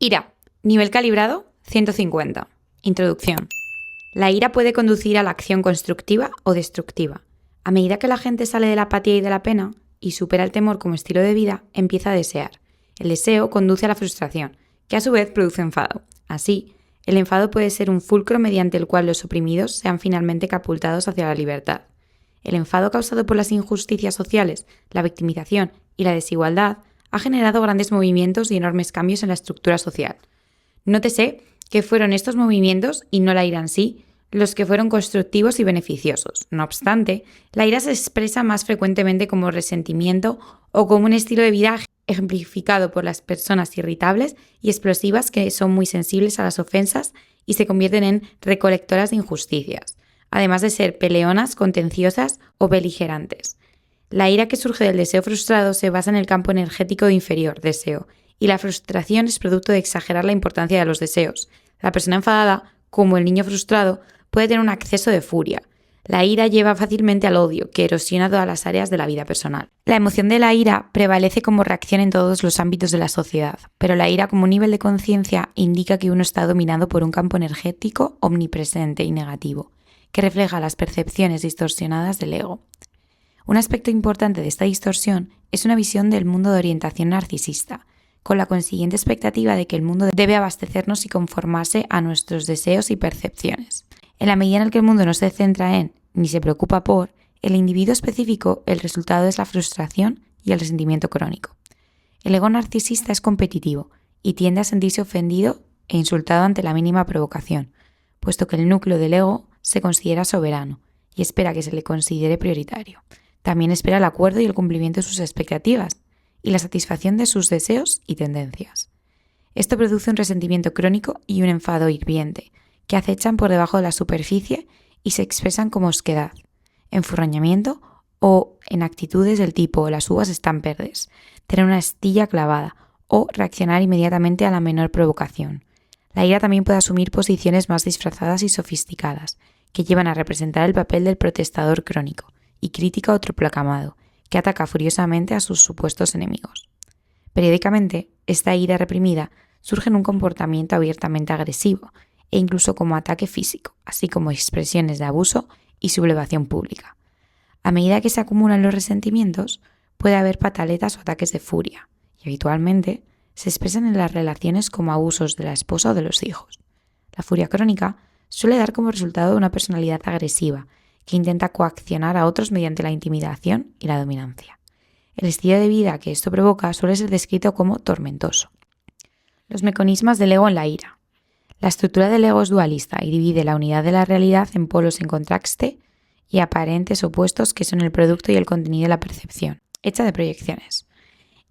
Ira. Nivel calibrado 150. Introducción. La ira puede conducir a la acción constructiva o destructiva. A medida que la gente sale de la apatía y de la pena y supera el temor como estilo de vida, empieza a desear. El deseo conduce a la frustración, que a su vez produce enfado. Así, el enfado puede ser un fulcro mediante el cual los oprimidos sean finalmente catapultados hacia la libertad. El enfado causado por las injusticias sociales, la victimización y la desigualdad ha generado grandes movimientos y enormes cambios en la estructura social. Nótese que fueron estos movimientos, y no la ira en sí, los que fueron constructivos y beneficiosos. No obstante, la ira se expresa más frecuentemente como resentimiento o como un estilo de vida ejemplificado por las personas irritables y explosivas que son muy sensibles a las ofensas y se convierten en recolectoras de injusticias, además de ser peleonas, contenciosas o beligerantes. La ira que surge del deseo frustrado se basa en el campo energético inferior, deseo, y la frustración es producto de exagerar la importancia de los deseos. La persona enfadada, como el niño frustrado, puede tener un acceso de furia. La ira lleva fácilmente al odio, que erosiona todas las áreas de la vida personal. La emoción de la ira prevalece como reacción en todos los ámbitos de la sociedad, pero la ira como nivel de conciencia indica que uno está dominado por un campo energético omnipresente y negativo, que refleja las percepciones distorsionadas del ego. Un aspecto importante de esta distorsión es una visión del mundo de orientación narcisista, con la consiguiente expectativa de que el mundo debe abastecernos y conformarse a nuestros deseos y percepciones. En la medida en la que el mundo no se centra en, ni se preocupa por, el individuo específico, el resultado es la frustración y el resentimiento crónico. El ego narcisista es competitivo y tiende a sentirse ofendido e insultado ante la mínima provocación, puesto que el núcleo del ego se considera soberano y espera que se le considere prioritario. También espera el acuerdo y el cumplimiento de sus expectativas y la satisfacción de sus deseos y tendencias. Esto produce un resentimiento crónico y un enfado hirviente, que acechan por debajo de la superficie y se expresan como osquedad, enfurruñamiento o en actitudes del tipo las uvas están verdes, tener una astilla clavada o reaccionar inmediatamente a la menor provocación. La ira también puede asumir posiciones más disfrazadas y sofisticadas, que llevan a representar el papel del protestador crónico y crítico autoproclamado, que ataca furiosamente a sus supuestos enemigos. Periódicamente, esta ira reprimida surge en un comportamiento abiertamente agresivo e incluso como ataque físico, así como expresiones de abuso y sublevación pública. A medida que se acumulan los resentimientos, puede haber pataletas o ataques de furia, y habitualmente se expresan en las relaciones como abusos de la esposa o de los hijos. La furia crónica suele dar como resultado una personalidad agresiva, que intenta coaccionar a otros mediante la intimidación y la dominancia. El estilo de vida que esto provoca suele ser descrito como tormentoso. Los mecanismos del ego en la ira. La estructura del ego es dualista y divide la unidad de la realidad en polos en contraste y aparentes opuestos que son el producto y el contenido de la percepción, hecha de proyecciones.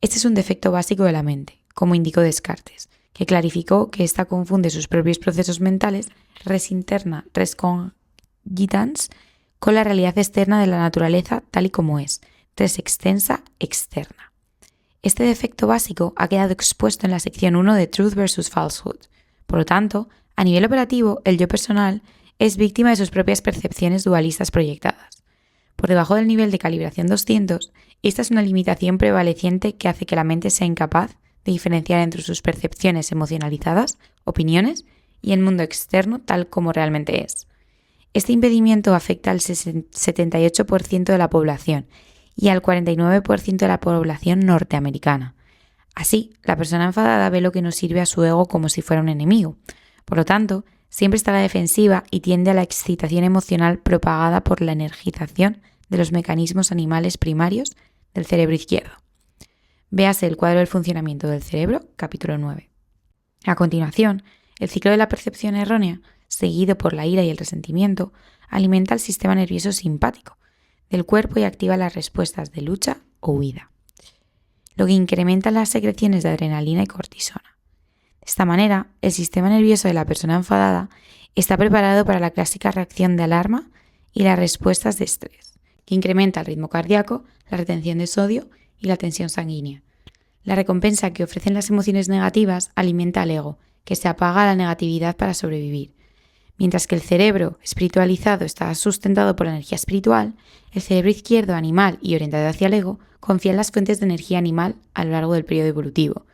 Este es un defecto básico de la mente, como indicó Descartes, que clarificó que ésta confunde sus propios procesos mentales, res interna, res cogitans, con la realidad externa de la naturaleza tal y como es, res extensa, externa. Este defecto básico ha quedado expuesto en la sección 1 de Truth versus Falsehood. Por lo tanto, a nivel operativo, el yo personal es víctima de sus propias percepciones dualistas proyectadas. Por debajo del nivel de calibración 200, esta es una limitación prevaleciente que hace que la mente sea incapaz de diferenciar entre sus percepciones emocionalizadas, opiniones y el mundo externo tal como realmente es. Este impedimento afecta al 78% de la población y al 49% de la población norteamericana. Así, la persona enfadada ve lo que no sirve a su ego como si fuera un enemigo. Por lo tanto, siempre está a la defensiva y tiende a la excitación emocional propagada por la energización de los mecanismos animales primarios del cerebro izquierdo. Véase el cuadro del funcionamiento del cerebro, capítulo 9. A continuación, el ciclo de la percepción errónea, seguido por la ira y el resentimiento, alimenta el sistema nervioso simpático del cuerpo y activa las respuestas de lucha o huida, lo que incrementa las secreciones de adrenalina y cortisona. De esta manera, el sistema nervioso de la persona enfadada está preparado para la clásica reacción de alarma y las respuestas de estrés, que incrementa el ritmo cardíaco, la retención de sodio y la tensión sanguínea. La recompensa que ofrecen las emociones negativas alimenta al ego, que se apaga a la negatividad para sobrevivir. Mientras que el cerebro espiritualizado está sustentado por la energía espiritual, el cerebro izquierdo animal y orientado hacia el ego confía en las fuentes de energía animal a lo largo del periodo evolutivo.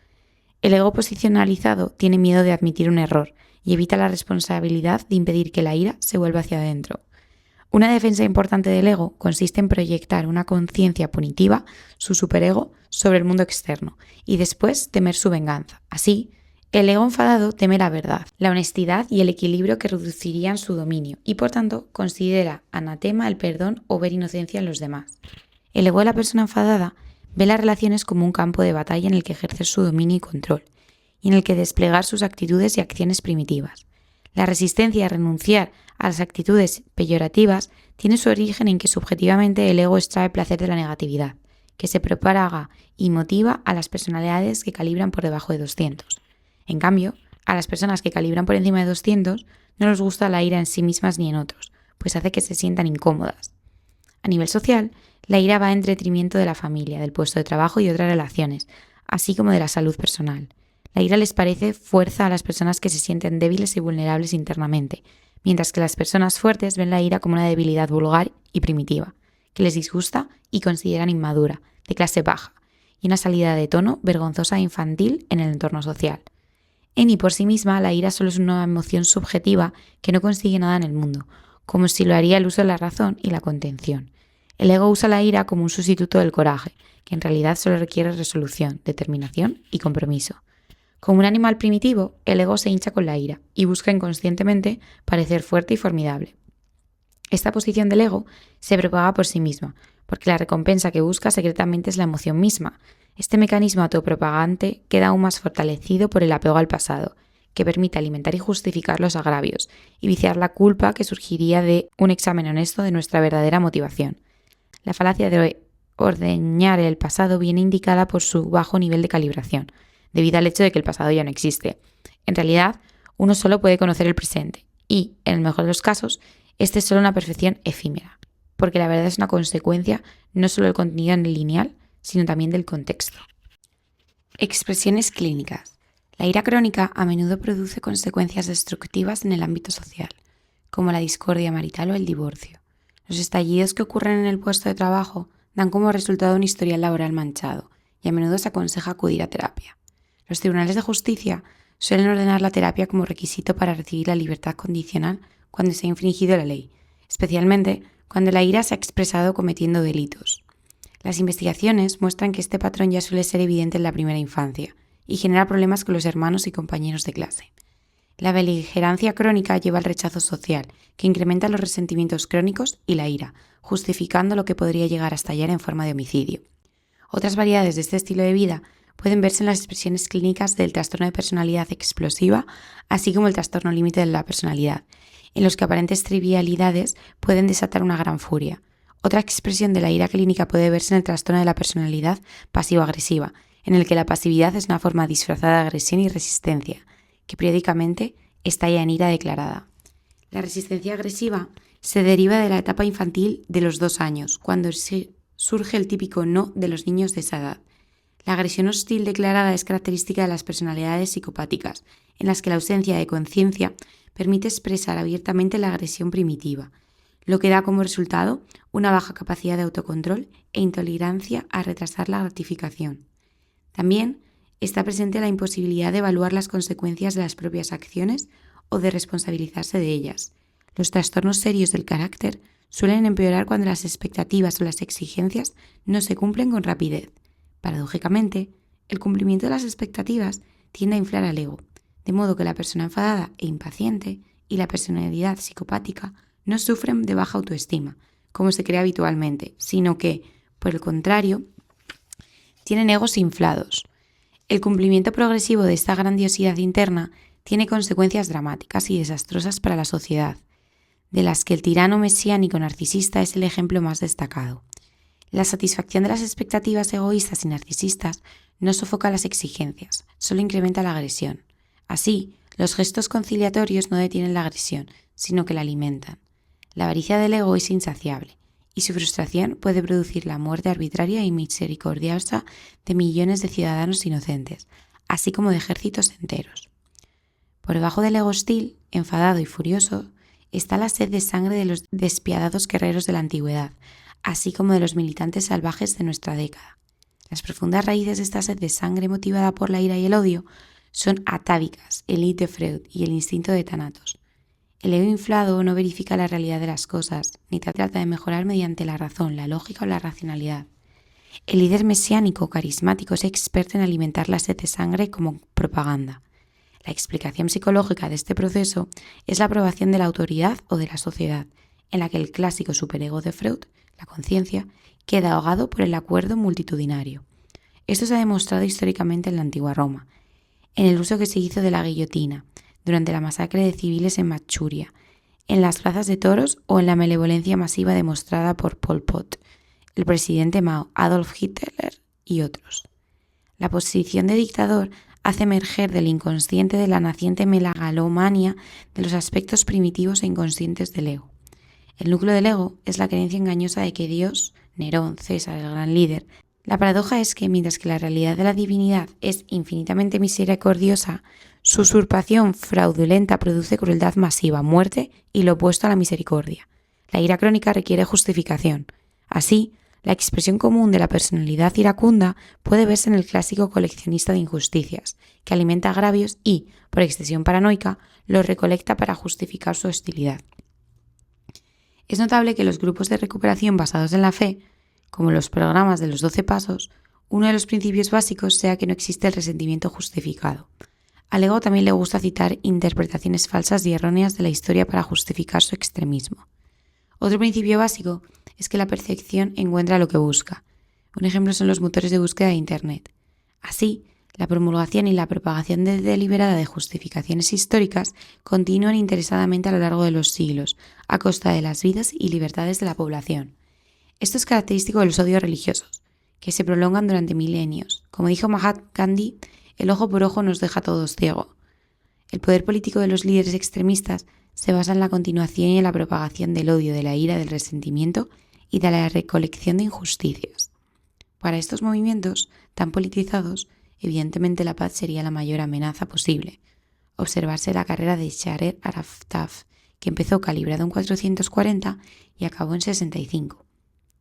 El ego posicionalizado tiene miedo de admitir un error y evita la responsabilidad de impedir que la ira se vuelva hacia adentro. Una defensa importante del ego consiste en proyectar una conciencia punitiva, su superego, sobre el mundo externo y después temer su venganza. Así, el ego enfadado teme la verdad, la honestidad y el equilibrio que reducirían su dominio y, por tanto, considera anatema el perdón o ver inocencia en los demás. El ego de la persona enfadada ve las relaciones como un campo de batalla en el que ejercer su dominio y control, y en el que desplegar sus actitudes y acciones primitivas. La resistencia a renunciar a las actitudes peyorativas tiene su origen en que subjetivamente el ego extrae placer de la negatividad, que se propaga y motiva a las personalidades que calibran por debajo de 200. En cambio, a las personas que calibran por encima de 200 no les gusta la ira en sí mismas ni en otros, pues hace que se sientan incómodas. A nivel social, la ira va en detrimento de la familia, del puesto de trabajo y otras relaciones, así como de la salud personal. La ira les parece fuerza a las personas que se sienten débiles y vulnerables internamente, mientras que las personas fuertes ven la ira como una debilidad vulgar y primitiva, que les disgusta y consideran inmadura, de clase baja, y una salida de tono vergonzosa e infantil en el entorno social. En y por sí misma, la ira solo es una emoción subjetiva que no consigue nada en el mundo, como si lo haría el uso de la razón y la contención. El ego usa la ira como un sustituto del coraje, que en realidad solo requiere resolución, determinación y compromiso. Como un animal primitivo, el ego se hincha con la ira y busca inconscientemente parecer fuerte y formidable. Esta posición del ego se propaga por sí misma, porque la recompensa que busca secretamente es la emoción misma. Este mecanismo autopropagante queda aún más fortalecido por el apego al pasado, que permite alimentar y justificar los agravios y viciar la culpa que surgiría de un examen honesto de nuestra verdadera motivación. La falacia de ordeñar el pasado viene indicada por su bajo nivel de calibración, debido al hecho de que el pasado ya no existe. En realidad, uno solo puede conocer el presente y, en el mejor de los casos, este es solo una perfección efímera, porque la verdad es una consecuencia no solo del contenido lineal, sino también del contexto. Expresiones clínicas. La ira crónica a menudo produce consecuencias destructivas en el ámbito social, como la discordia marital o el divorcio. Los estallidos que ocurren en el puesto de trabajo dan como resultado un historial laboral manchado y a menudo se aconseja acudir a terapia. Los tribunales de justicia suelen ordenar la terapia como requisito para recibir la libertad condicional cuando se ha infringido la ley, especialmente cuando la ira se ha expresado cometiendo delitos. Las investigaciones muestran que este patrón ya suele ser evidente en la primera infancia y genera problemas con los hermanos y compañeros de clase. La beligerancia crónica lleva al rechazo social, que incrementa los resentimientos crónicos y la ira, justificando lo que podría llegar a estallar en forma de homicidio. Otras variedades de este estilo de vida pueden verse en las expresiones clínicas del trastorno de personalidad explosiva, así como el trastorno límite de la personalidad, en los que aparentes trivialidades pueden desatar una gran furia. Otra expresión de la ira clínica puede verse en el trastorno de la personalidad pasivo-agresiva, en el que la pasividad es una forma disfrazada de agresión y resistencia, que periódicamente estalla en ira declarada. La resistencia agresiva se deriva de la etapa infantil de los 2 años, cuando surge el típico no de los niños de esa edad. La agresión hostil declarada es característica de las personalidades psicopáticas, en las que la ausencia de conciencia permite expresar abiertamente la agresión primitiva, lo que da como resultado una baja capacidad de autocontrol e intolerancia a retrasar la gratificación. También está presente la imposibilidad de evaluar las consecuencias de las propias acciones o de responsabilizarse de ellas. Los trastornos serios del carácter suelen empeorar cuando las expectativas o las exigencias no se cumplen con rapidez. Paradójicamente, el cumplimiento de las expectativas tiende a inflar al ego, de modo que la persona enfadada e impaciente y la personalidad psicopática no sufren de baja autoestima, como se cree habitualmente, sino que, por el contrario, tienen egos inflados. El cumplimiento progresivo de esta grandiosidad interna tiene consecuencias dramáticas y desastrosas para la sociedad, de las que el tirano mesiánico narcisista es el ejemplo más destacado. La satisfacción de las expectativas egoístas y narcisistas no sofoca las exigencias, solo incrementa la agresión. Así, los gestos conciliatorios no detienen la agresión, sino que la alimentan. La avaricia del ego es insaciable, y su frustración puede producir la muerte arbitraria y misericordiosa de millones de ciudadanos inocentes, así como de ejércitos enteros. Por debajo del ego hostil, enfadado y furioso, está la sed de sangre de los despiadados guerreros de la antigüedad, así como de los militantes salvajes de nuestra década. Las profundas raíces de esta sed de sangre motivada por la ira y el odio son atávicas, el id de Freud y el instinto de Thanatos. El ego inflado no verifica la realidad de las cosas, ni trata de mejorar mediante la razón, la lógica o la racionalidad. El líder mesiánico carismático es experto en alimentar la sed de sangre como propaganda. La explicación psicológica de este proceso es la aprobación de la autoridad o de la sociedad, en la que el clásico superego de Freud, la conciencia, queda ahogado por el acuerdo multitudinario. Esto se ha demostrado históricamente en la antigua Roma, en el uso que se hizo de la guillotina, durante la masacre de civiles en Manchuria, en las plazas de toros o en la malevolencia masiva demostrada por Pol Pot, el presidente Mao, Adolf Hitler y otros. La posición de dictador hace emerger del inconsciente de la naciente megalomania de los aspectos primitivos e inconscientes del ego. El núcleo del ego es la creencia engañosa de que Dios, Nerón, César, el gran líder. La paradoja es que mientras que la realidad de la divinidad es infinitamente misericordiosa, su usurpación fraudulenta produce crueldad masiva, muerte y lo opuesto a la misericordia. La ira crónica requiere justificación. Así, la expresión común de la personalidad iracunda puede verse en el clásico coleccionista de injusticias, que alimenta agravios y, por extensión paranoica, los recolecta para justificar su hostilidad. Es notable que los grupos de recuperación basados en la fe, como los programas de los 12 pasos, uno de los principios básicos sea que no existe el resentimiento justificado. Al ego también le gusta citar interpretaciones falsas y erróneas de la historia para justificar su extremismo. Otro principio básico es que la percepción encuentra lo que busca. Un ejemplo son los motores de búsqueda de Internet. Así, la promulgación y la propagación deliberada de justificaciones históricas continúan interesadamente a lo largo de los siglos, a costa de las vidas y libertades de la población. Esto es característico de los odios religiosos, que se prolongan durante milenios. Como dijo Mahatma Gandhi, el ojo por ojo nos deja a todos ciego. El poder político de los líderes extremistas se basa en la continuación y en la propagación del odio, de la ira, del resentimiento y de la recolección de injusticias. Para estos movimientos tan politizados, evidentemente la paz sería la mayor amenaza posible. Observarse la carrera de Yasser Arafat, que empezó calibrado en 440 y acabó en 65.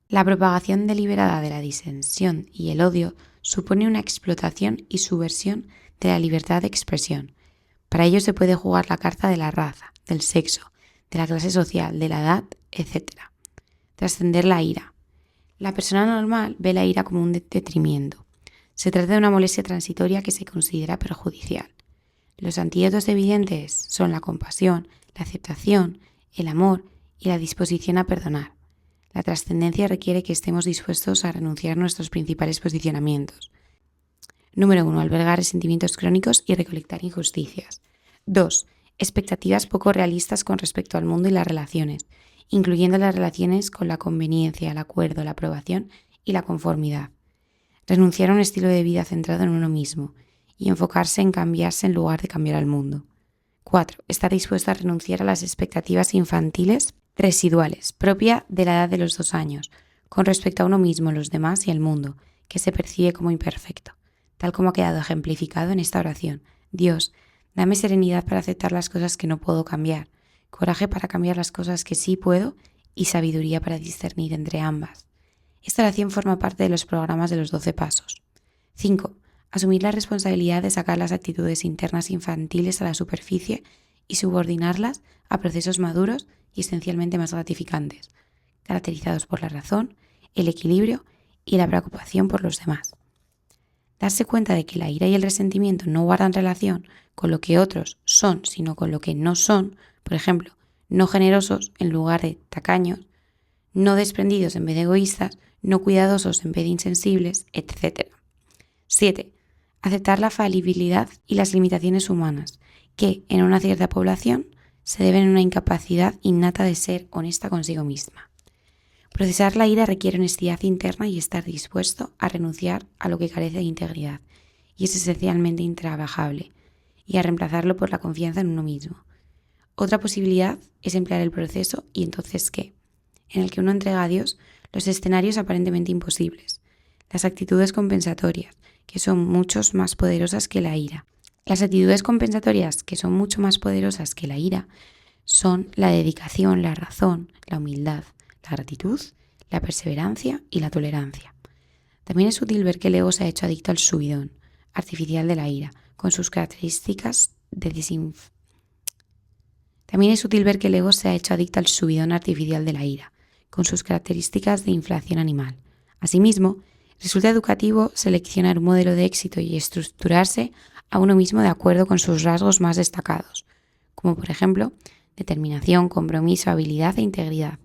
La propagación deliberada de la disensión y el odio supone una explotación y subversión de la libertad de expresión. Para ello se puede jugar la carta de la raza, del sexo, de la clase social, de la edad, etc. Trascender la ira. La persona normal ve la ira como un detrimento. Se trata de una molestia transitoria que se considera perjudicial. Los antídotos evidentes son la compasión, la aceptación, el amor y la disposición a perdonar. La trascendencia requiere que estemos dispuestos a renunciar a nuestros principales posicionamientos. Número 1. Albergar resentimientos crónicos y recolectar injusticias. 2. Expectativas poco realistas con respecto al mundo y las relaciones, incluyendo las relaciones con la conveniencia, el acuerdo, la aprobación y la conformidad. Renunciar a un estilo de vida centrado en uno mismo y enfocarse en cambiarse en lugar de cambiar al mundo. 4. Estar dispuesto a renunciar a las expectativas infantiles residuales, propia de la edad de los 2 años, con respecto a uno mismo, los demás y el mundo, que se percibe como imperfecto, tal como ha quedado ejemplificado en esta oración. Dios, dame serenidad para aceptar las cosas que no puedo cambiar, coraje para cambiar las cosas que sí puedo y sabiduría para discernir entre ambas. Esta oración forma parte de los programas de los 12 pasos. 5. Asumir la responsabilidad de sacar las actitudes internas infantiles a la superficie y subordinarlas a procesos maduros y esencialmente más gratificantes, caracterizados por la razón, el equilibrio y la preocupación por los demás. Darse cuenta de que la ira y el resentimiento no guardan relación con lo que otros son, sino con lo que no son, por ejemplo, no generosos en lugar de tacaños, no desprendidos en vez de egoístas, no cuidadosos en vez de insensibles, etc. 7. Aceptar la falibilidad y las limitaciones humanas, que en una cierta población se deben a una incapacidad innata de ser honesta consigo misma. Procesar la ira requiere honestidad interna y estar dispuesto a renunciar a lo que carece de integridad y es esencialmente intrabajable, y a reemplazarlo por la confianza en uno mismo. Otra posibilidad es emplear el proceso ¿y entonces qué?, en el que uno entrega a Dios los escenarios aparentemente imposibles, las actitudes compensatorias, que son mucho más poderosas que la ira. Las actitudes compensatorias, que son mucho más poderosas que la ira, son la dedicación, la razón, la humildad, la gratitud, la perseverancia y la tolerancia. También es útil ver que el ego se ha hecho adicto al subidón artificial de la ira, con sus características de inflación animal. Asimismo, resulta educativo seleccionar un modelo de éxito y estructurarse a uno mismo de acuerdo con sus rasgos más destacados, como por ejemplo, determinación, compromiso, habilidad e integridad.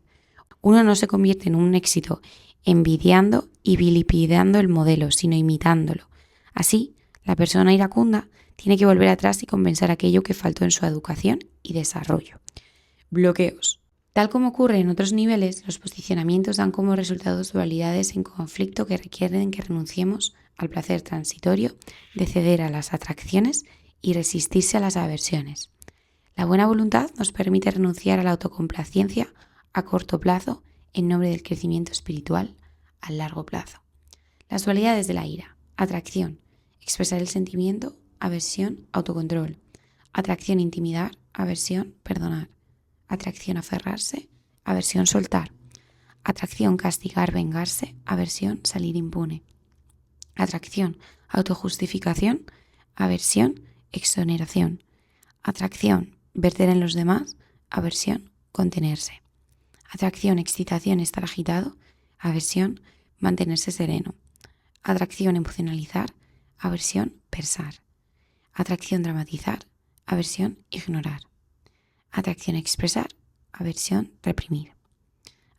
Uno no se convierte en un éxito envidiando y vilipendando el modelo, sino imitándolo. Así, la persona iracunda tiene que volver atrás y compensar aquello que faltó en su educación y desarrollo. Bloqueos. Tal como ocurre en otros niveles, los posicionamientos dan como resultado dualidades en conflicto que requieren que renunciemos al placer transitorio de ceder a las atracciones y resistirse a las aversiones. La buena voluntad nos permite renunciar a la autocomplacencia a corto plazo en nombre del crecimiento espiritual a largo plazo. Las dualidades de la ira. Atracción, expresar el sentimiento, aversión, autocontrol. Atracción, intimidar, aversión, perdonar. Atracción, aferrarse, aversión, soltar. Atracción, castigar, vengarse, aversión, salir impune. Atracción, autojustificación, aversión, exoneración. Atracción, verter en los demás, aversión, contenerse. Atracción, excitación, estar agitado, aversión, mantenerse sereno. Atracción, emocionalizar, aversión, pensar. Atracción, dramatizar, aversión, ignorar. Atracción, expresar, aversión, reprimir.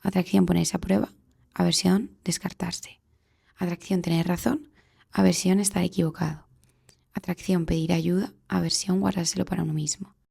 Atracción, ponerse a prueba, aversión, descartarse. Atracción, tener razón, aversión, estar equivocado. Atracción, pedir ayuda, aversión, guardárselo para uno mismo.